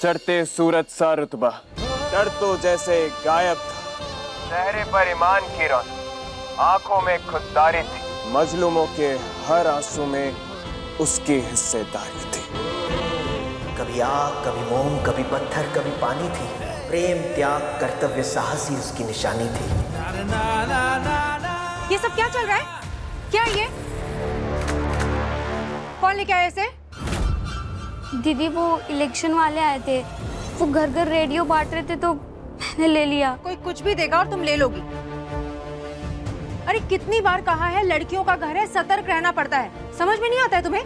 चढ़ते सूरज सा रुतबा, डर तो जैसे गायब था, चेहरे पर ईमान की रौनक, आंखों में खुददारी थी, मजलूमों के हर आंसू में उसकी हिस्सेदारी थी। कभी आग, कभी मोम, कभी पत्थर, कभी पानी थी। प्रेम, त्याग, कर्तव्य, साहस ही उसकी निशानी थी। ये सब क्या चल रहा है? क्या ये? कौन लेके आया इसे? दीदी वो इलेक्शन वाले आए थे, वो घर घर रेडियो बांट रहे थे तो मैंने ले लिया। कोई कुछ भी देगा और तुम ले लोगी। अरे कितनी बार कहा है, लड़कियों का घर है, सतर्क रहना पड़ता है। समझ में नहीं आता है तुम्हें?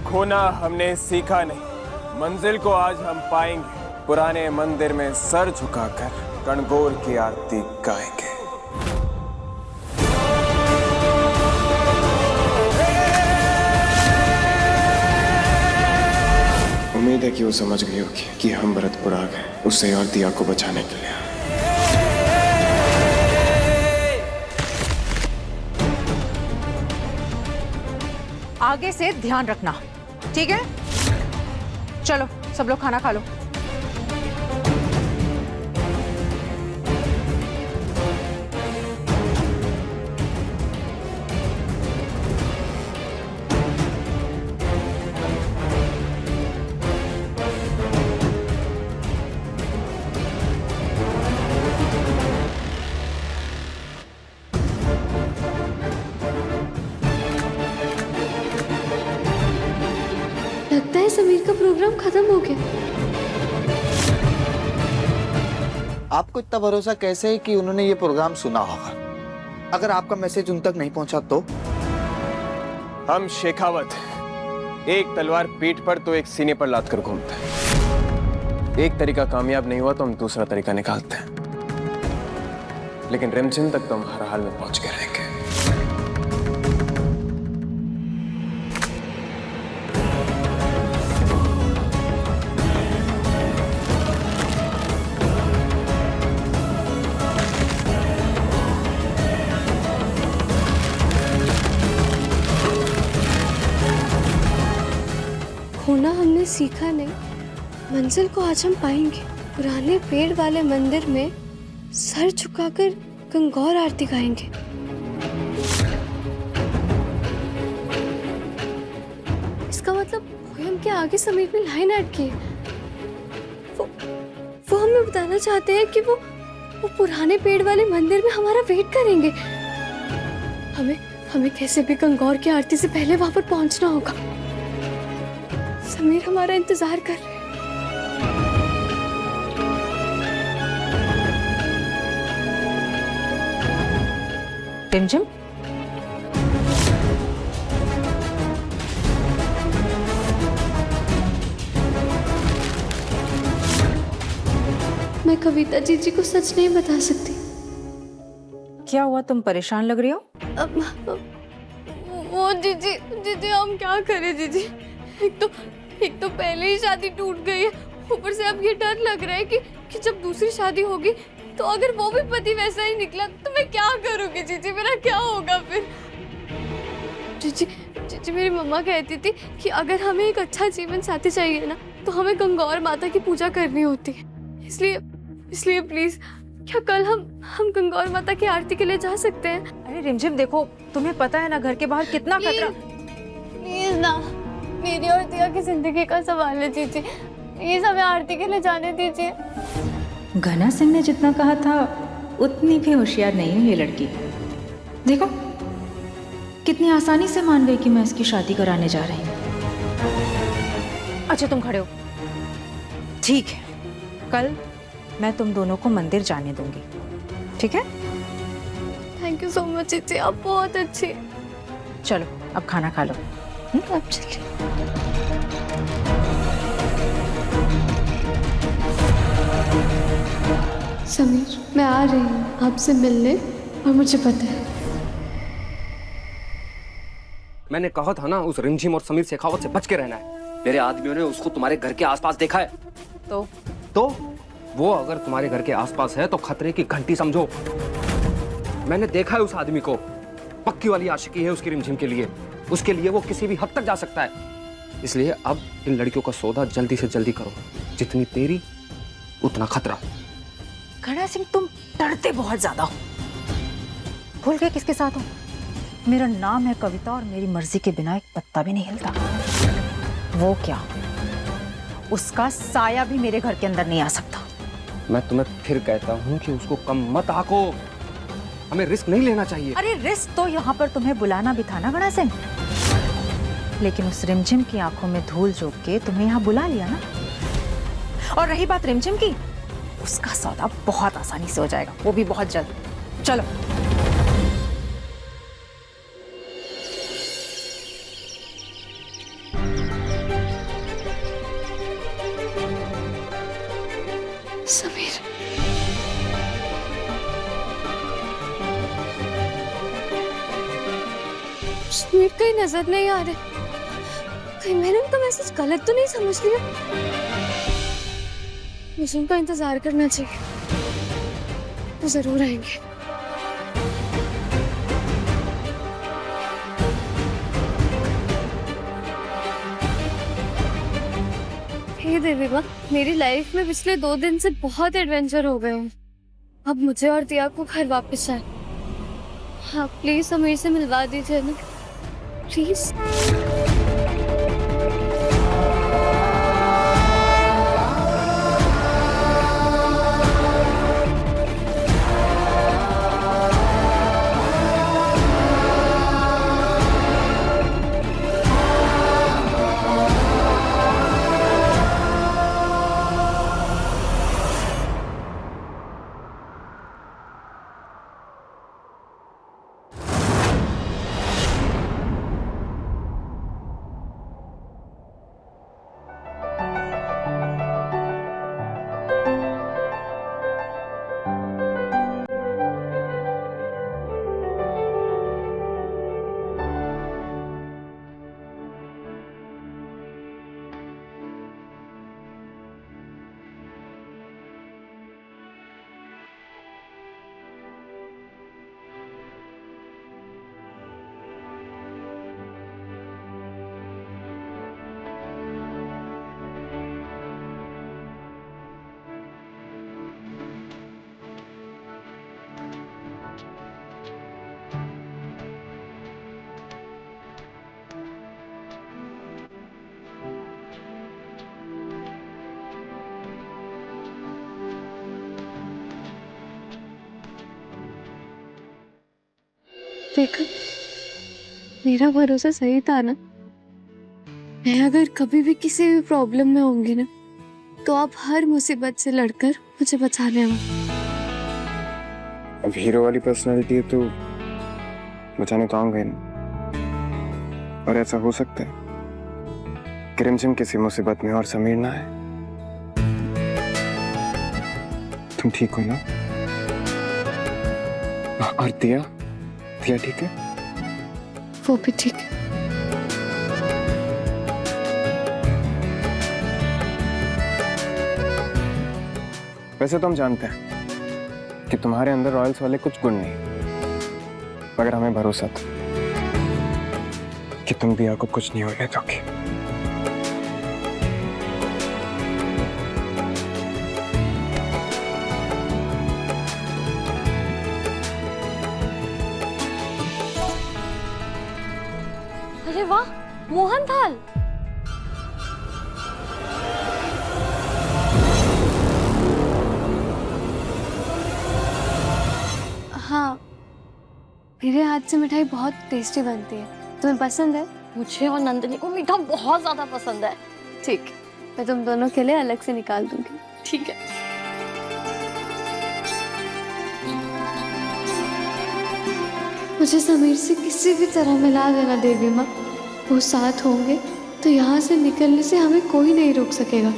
खोना हमने सीखा नहीं, मंजिल को आज हम पाएंगे। पुराने मंदिर में सर झुकाकर गणगौर की आरती गाएंगे। उम्मीद है कि वो समझ गई होगी कि हम भरतपुर आ गए उससे और दिया को बचाने के लिए। आगे से ध्यान रखना, ठीक है? चलो सब लोग खाना खा लो। लगता है समीर का प्रोग्राम खत्म हो गया। आपको इतना भरोसा कैसे है कि उन्होंने ये प्रोग्राम सुना होगा? अगर आपका मैसेज उन तक नहीं पहुंचा तो? हम शेखावत हैं। एक तलवार पीठ पर तो एक सीने पर लाद कर घूमते हैं। एक तरीका कामयाब नहीं हुआ तो हम दूसरा तरीका निकालते हैं, लेकिन रिमझिम तक तो हम हर हाल में पहुंच के रहेंगे। खोना हमने सीखा नहीं, मंजिल को आज हम पाएंगे। पुराने पेड़ वाले मंदिर में सर झुकाकर गंगौर आरती गाएंगे। इसका मतलब पोयम के आगे समीर में लाइन ऐड की है। वो हमें बताना चाहते हैं कि वो पुराने पेड़ वाले मंदिर में हमारा वेट करेंगे। हमें कैसे भी गंगौर की आरती से पहले वहां पर पहुंचना होगा। समीर हमारा इंतजार कर रहे हैं। रिमझिम, मैं कविता जीजी को सच नहीं बता सकती। क्या हुआ? तुम परेशान लग रही हो। वो दीदी हम क्या करें दीदी? एक तो पहले ही शादी टूट गई है, ऊपर से अब ये डर लग रहा है कि जब दूसरी शादी होगी तो अगर वो भी पति वैसा ही निकला तो मैं क्या करूंगी जीजी? मेरा क्या होगा फिर? जीजी मेरी मम्मा कहती थी कि अगर हमें एक अच्छा जीवन साथी चाहिए ना तो हमें गंगौर माता की पूजा करनी होती है। इसलिए प्लीज क्या कल हम गंगौर माता की आरती के लिए जा सकते हैं? अरे रिमझिम देखो, तुम्हें पता है ना घर के बाहर कितना खतरा। प्लीज ना, मेरी और दिया की जिंदगी का सवाल है जीजी, प्लीज हमें आरती के लिए जाने दीजिए। घना सिंह ने जितना कहा था उतनी भी होशियार नहीं है ये लड़की। देखो कितनी आसानी से मान गई कि मैं इसकी शादी कराने जा रही हूँ। अच्छा तुम खड़े हो, ठीक है, कल मैं तुम दोनों को मंदिर जाने दूंगी, ठीक है? थैंक यू सो मच जीजी, आप बहुत अच्छी। चलो अब खाना खा लो। अब चलिए। समीर, मैं आ रही हूँ आपसे मिलने, और मुझे पता है मैंने कहा था ना उस रिमझिम और समीर शेखावत से बच के रहना है। मेरे आदमियों ने उसको तुम्हारे घर के आसपास देखा है। तो वो अगर तुम्हारे घर के आसपास है तो खतरे की घंटी समझो। मैंने देखा है उस आदमी को, पक्की वाली आशिकी है उसकी रिमझिम के लिए। उसके लिए वो किसी भी हद तक जा सकता है। इसलिए अब इन लड़कियों का सौदा जल्दी से जल्दी करो। जितनी तेरी उतना खतरा। घड़ा सिंह, तुम डरते बहुत ज्यादा हो। भूल गए किसके साथ हो? मेरा नाम है कविता और मेरी मर्जी के बिना एक पत्ता भी नहीं हिलता। वो क्या, उसका साया भी मेरे घर के अंदर नहीं आ सकता। मैं तुम्हें फिर कहता हूँ कि उसको कम मत आको। हमें रिस्क नहीं लेना चाहिए। अरे रिस्क तो यहाँ पर तुम्हें बुलाना भी था ना घड़ा सिंह, लेकिन उस रिमझिम की आंखों में धूल झोंक के तुम्हें यहाँ बुला लिया ना। और रही बात रिमझिम की, उसका सौदा बहुत आसानी से हो जाएगा, वो भी बहुत जल्द। चलो। समीर, समीर कहीं नजर नहीं आ रहे। कहीं मैंने उनका मैसेज गलत तो नहीं समझ लिया? मुझे उनका इंतजार करना चाहिए, वो जरूर आएंगे। हे देवी माँ, मेरी लाइफ में पिछले 2 दिन से बहुत एडवेंचर हो गए हैं। अब मुझे और दिया को घर वापस जाए। हाँ प्लीज समीर से मिलवा दीजिए ना, प्लीज। देखा, मेरा भरोसा सही था ना। मैं अगर कभी भी किसी भी प्रॉब्लम में होंगी ना, तो आप हर मुसीबत से लड़कर मुझे बचाने आओ। अब हीरो वाली पर्सनालिटी है तो बचाने तो आऊंगा ही नहीं। और ऐसा हो सकता है कि रिमझिम किसी मुसीबत में और समीर ना है। तुम ठीक हो ना? और दिया ठीक है? वो भी ठीक है। वैसे तो हम जानते हैं कि तुम्हारे अंदर रॉयल्स वाले कुछ गुण नहीं, मगर हमें भरोसा था कि तुम दिया को कुछ नहीं होने दोगे। अरे वाह, मोहन थाल। हाँ, मेरे हाथ से मिठाई बहुत टेस्टी बनती है। तुम्हें पसंद है? मुझे और नंदिनी को मीठा बहुत ज्यादा पसंद है। ठीक, मैं तुम दोनों के लिए अलग से निकाल दूंगी। ठीक है। मुझे समीर से किसी भी तरह मिला देना देवी माँ। वो साथ होंगे तो यहाँ से निकलने से हमें कोई नहीं रोक सकेगा।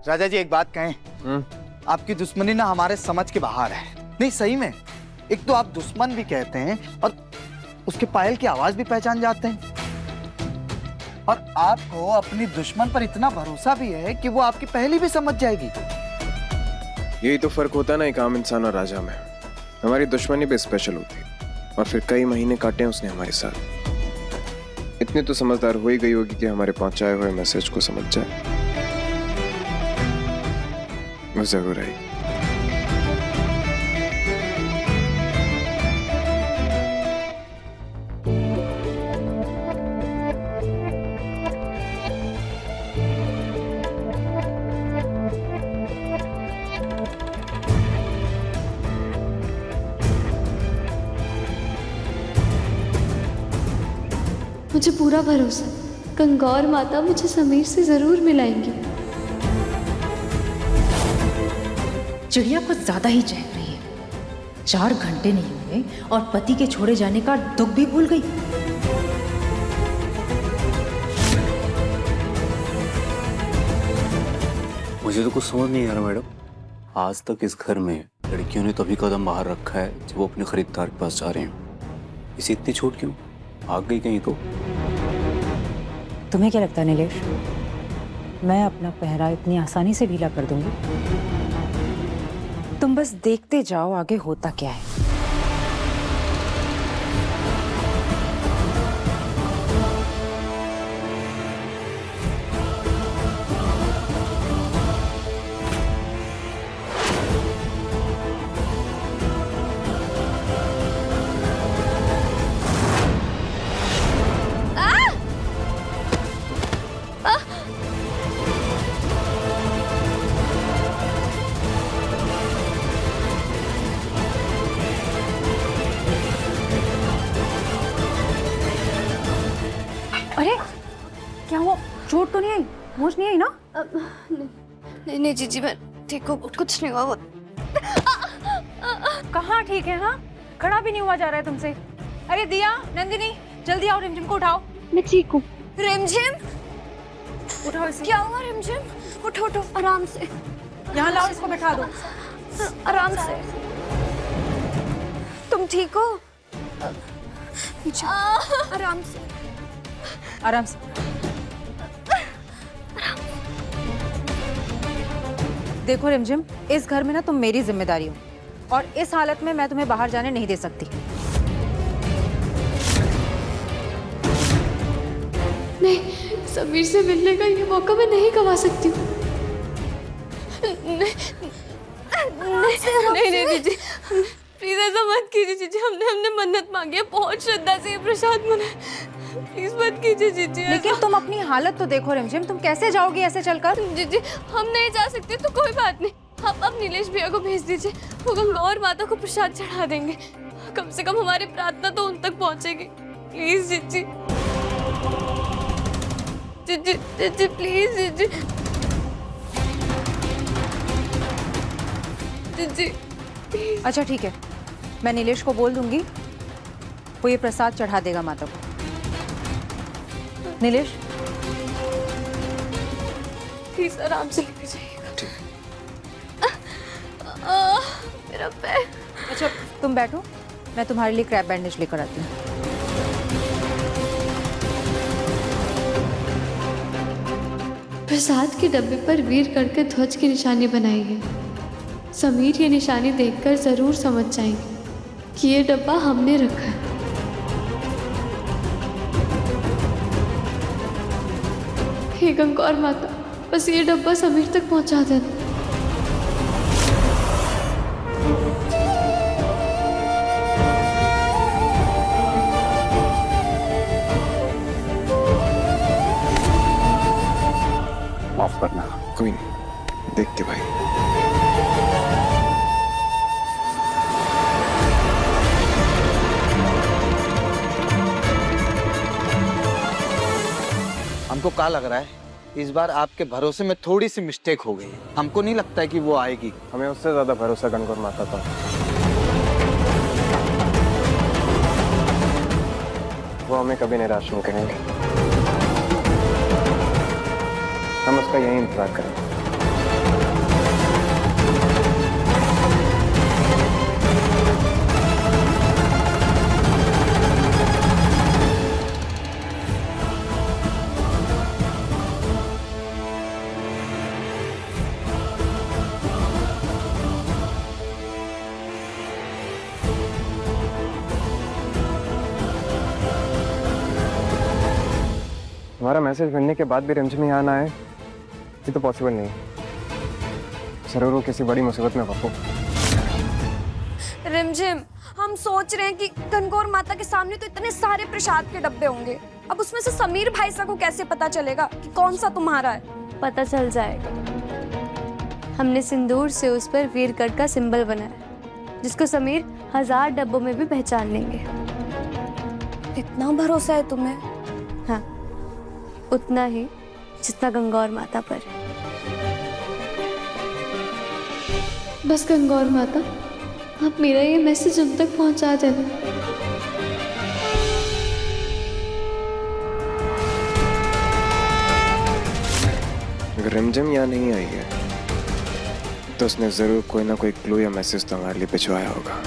राजा जी एक बात कहें, आपकी दुश्मनी ना हमारे समझ के बाहर है। नहीं सही में, एक तो आप दुश्मन भी कहते हैं और उसके पायल की आवाज भी पहचान जाते हैं, और आपको अपनी दुश्मन पर इतना भरोसा भी है कि वो आपकी पहली भी समझ जाएगी। यही तो फर्क होता है ना एक आम इंसान और राजा में। हमारी दुश्मनी भी स्पेशल होती है और फिर कई महीने काटे हैं उसने हमारे साथ। इतनी तो समझदार हो ही गई होगी कि हमारे पहुंचाए हुए मैसेज को समझ जाए। वो जरूर आई। मुझे पूरा भरोसा, गंगौर माता मुझे समीर से जरूर मिलाएंगी। चिड़िया कुछ ज्यादा ही चहक रही है। 4 घंटे नहीं हुए और पति के छोड़े जाने का दुख भी भूल गई। मुझे तो कुछ समझ नहीं आ रहा मैडम। आज तक इस घर में लड़कियों ने तभी कदम बाहर रखा है जब वो अपने खरीदार के पास जा रहे हैं। इसे इतनी छूट क्यों? भाग गई कहीं तो? तुम्हें क्या लगता है नीलेश, मैं अपना पहरा इतनी आसानी से ढीला कर दूंगी? तुम बस देखते जाओ आगे होता क्या है। अरे क्या हुआ? चोट तो नहीं आई? मोच नहीं आई ना? नहीं नहीं जीजी, मैं ठीक हूँ, कुछ नहीं हुआ। कहाँ ठीक है? हाँ, खड़ा भी नहीं हुआ जा रहा है तुमसे। अरे दिया, नंदिनी, जल्दी आओ, रिमझिम को उठाओ। मैं ठीक हूँ। रिमझिम, उठाओ इसे। क्या हुआ रिमझिम? उठो उठो, आराम से। यहाँ लाओ, इसको बैठा दो। आराम से। तुम ठीक हो? आराम से, आराम से। देखो रिमझिम, इस घर में ना तुम मेरी जिम्मेदारी हो और इस हालत में मैं तुम्हें बाहर जाने नहीं दे सकती। नहीं, समीर से मिलने का ये मौका मैं नहीं गवा सकती हूँ। नहीं नहीं दीदी, प्लीज ऐसा मत कीजिए जीजी। हमने मन्नत मांगी है, बहुत श्रद्धा से ये प्रसाद मनाए। प्लीज मत कीजिए जीजी। लेकिन तुम अपनी हालत तो देखो रिमझिम, तुम कैसे जाओगी ऐसे चलकर? जीजी हम नहीं जा सकते तो कोई बात नहीं, आप अब नीलेश भैया को भेज दीजिए, वो गंगौर माता को प्रसाद चढ़ा देंगे। कम से कम हमारी प्रार्थना तो उन तक पहुंचेगी। प्लीज जीजी, जीजी जीजी प्लीज जीजी, जीजी। अच्छा ठीक है, मैं नीलेश को बोल दूंगी, वो ये प्रसाद चढ़ा देगा माता को। नीलेश प्लीज आराम से लेके जाइएगा। मेरा पैर। अच्छा तुम बैठो, मैं तुम्हारे लिए क्रैप बैंडेज लेकर आती हूँ। प्रसाद के डब्बे पर वीर करके ध्वज की निशानी बनाई है। समीर ये निशानी देखकर जरूर समझ जाएंगे कि ये डब्बा हमने रखा है। हे गंगौर माता, बस ये डब्बा समीर तक पहुंचा देना। माफ करना। कोई नहीं, देख के भाई। हमको क्या लग रहा है, इस बार आपके भरोसे में थोड़ी सी मिस्टेक हो गई। हमको नहीं लगता है कि वो आएगी। हमें उससे ज्यादा भरोसा गणगौर माता था। वो हमें कभी निराश नहीं करेंगे। हम उसका यही इंतजार करेंगे। तुम्हारा मैसेज मिलने के बाद भी रिमझिम यहाँ ना आए ये तो पॉसिबल नहीं। जरूर वो किसी बड़ी मुसीबत में पप्पू। रिमझिम, हम सोच रहे हैं कि गंगौर माता के सामने तो इतने सारे प्रसाद के डब्बे होंगे, अब उसमें से समीर भाई साहब को कैसे पता चलेगा कि कौन सा तुम्हारा है? पता चल जाएगा। हमने सिंदूर से उस पर वीरगढ़ का सिंबल बनाया, जिसको समीर 1000 डब्बों में भी पहचान लेंगे। इतना भरोसा है तुम्हें? हाँ, उतना ही जितना गंगौर माता पर है। बस गंगौर माता, आप मेरा ये मैसेज उन तक पहुंचा देना। अगर रिमझिम यहाँ नहीं आई है तो उसने जरूर कोई ना कोई क्लू या मैसेज तो हमारे लिए भिजवाया होगा।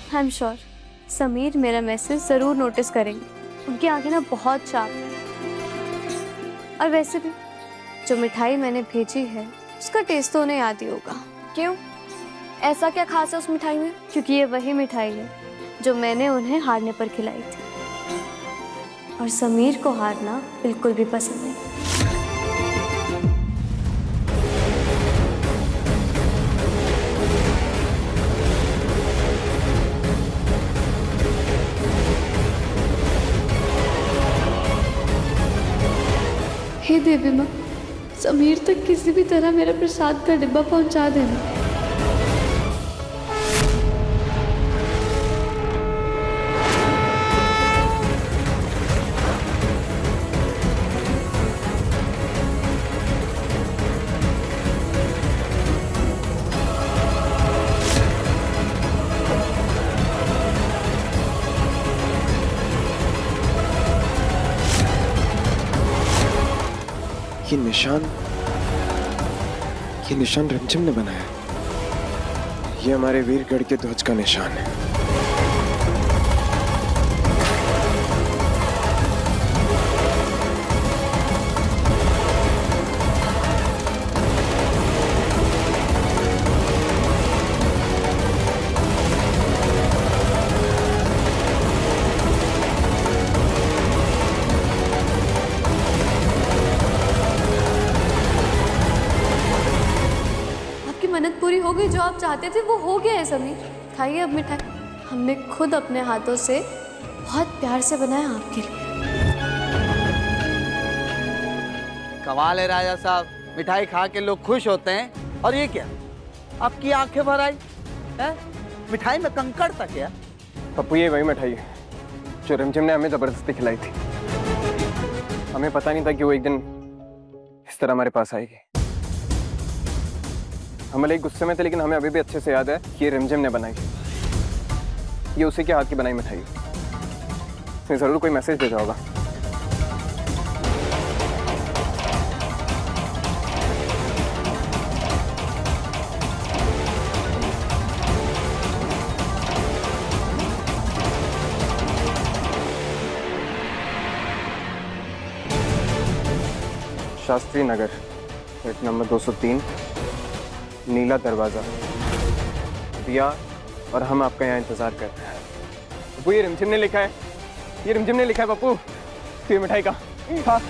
आई एम श्योर समीर मेरा मैसेज जरूर नोटिस करेंगे। उनकी आंखें ना बहुत शार्प हैं। और वैसे भी जो मिठाई मैंने भेजी है उसका टेस्ट तो उन्हें याद ही होगा। क्यों, ऐसा क्या खास है उस मिठाई में? क्योंकि ये वही मिठाई है जो मैंने उन्हें हारने पर खिलाई थी, और समीर को हारना बिल्कुल भी पसंद नहीं। हे देवी माँ, समीर तक किसी भी तरह मेरा प्रसाद का डिब्बा पहुंचा देना। ये निशान रिमझिम ने बनाया। ये हमारे वीरगढ़ के ध्वज का निशान है। मन्नत पूरी हो गई, जो आप चाहते थे वो हो गया है समीर। खाइए अब मिठाई, हमने खुद अपने हाथों से बहुत प्यार से बनाया आपके लिए। कमाल है राजा साहब, मिठाई खा के लोग खुश होते हैं और ये क्या, आपकी आंखें भर आई है? मिठाई में कंकड़ तक क्या? पप्पू ये वही मिठाई है जो रिमझिम ने हमें जबरदस्ती खिलाई थी। हमें पता नहीं था कि वो एक दिन इस तरह हमारे पास आएगी। हम भले ही गुस्से में थे, लेकिन हमें अभी भी अच्छे से याद है कि ये रिमझिम ने बनाई। ये उसी के हाथ की बनाई मिठाई है। उसने जरूर कोई मैसेज भेजा होगा। शास्त्री नगर, फ्लैट नंबर 203, नीला दरवाजा। दिया और हम आपका यहाँ इंतजार करते हैं। पप्पू ये रिमझिम ने लिखा है, ये रिमझिम ने लिखा है पप्पू, तो ये मिठाई का। हाँ,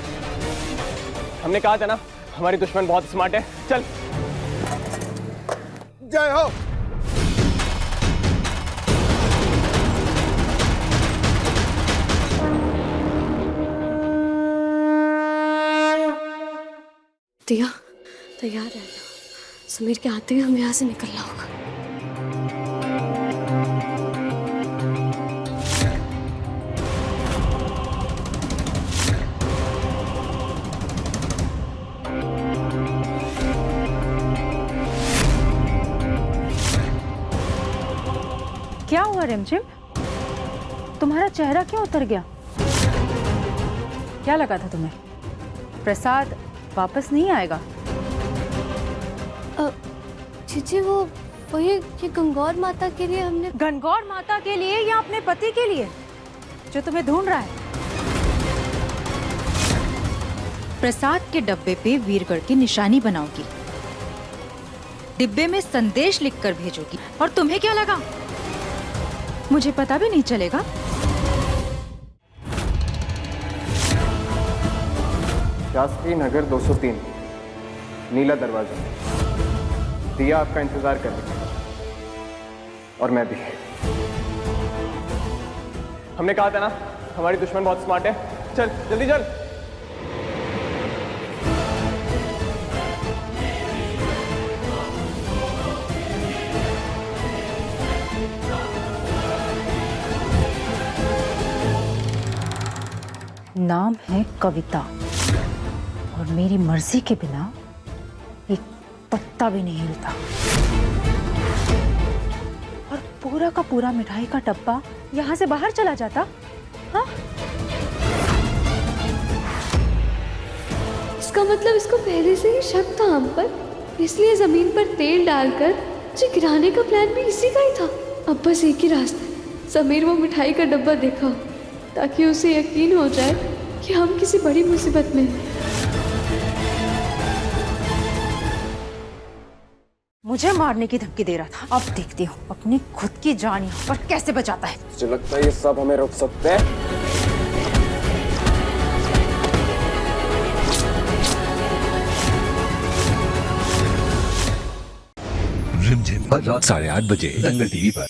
हमने कहा था ना हमारी दुश्मन बहुत स्मार्ट है। चल। जय हो। दिया तैयार रहना, समीर के आते ही हमें यहाँ से निकलना होगा। क्या हुआ रिमझिम, तुम्हारा चेहरा क्यों उतर गया? क्या लगा था तुम्हें प्रसाद वापस नहीं आएगा? जीजी वो ये गंगौर माता के लिए हमने गणगौर माता के लिए या अपने पति के लिए जो तुम्हें ढूंढ रहा है? प्रसाद के डब्बे पे वीरगढ़ की निशानी बनाओगी, डिब्बे में संदेश लिखकर भेजोगी, और तुम्हें क्या लगा मुझे पता भी नहीं चलेगा? शास्त्री नगर 203 नीला दरवाजा। दिया आपका इंतजार कर रही है और मैं भी। हमने कहा था ना हमारी दुश्मन बहुत स्मार्ट है। चल जल्दी चल। नाम है कविता और मेरी मर्जी के बिना एक पत्ता भी नहीं हिलता, और पूरा का पूरा मिठाई का डब्बा यहाँ से बाहर चला जाता। हाँ, इसका मतलब इसको पहले से ही शक था हम पर, इसलिए जमीन पर तेल डालकर मुझे गिराने का प्लान भी इसी का ही था। अब बस एक ही रास्ता, समीर वो मिठाई का डब्बा देखा ताकि उसे यकीन हो जाए कि हम किसी बड़ी मुसीबत में हैं। मुझे मारने की धमकी दे रहा था, अब देखती हूँ अपनी खुद की जान यहाँ पर कैसे बचाता है। मुझे लगता है ये सब हमें रोक सकते हैं। रिमझिम रात 8:30 बजे दंगल टीवी पर।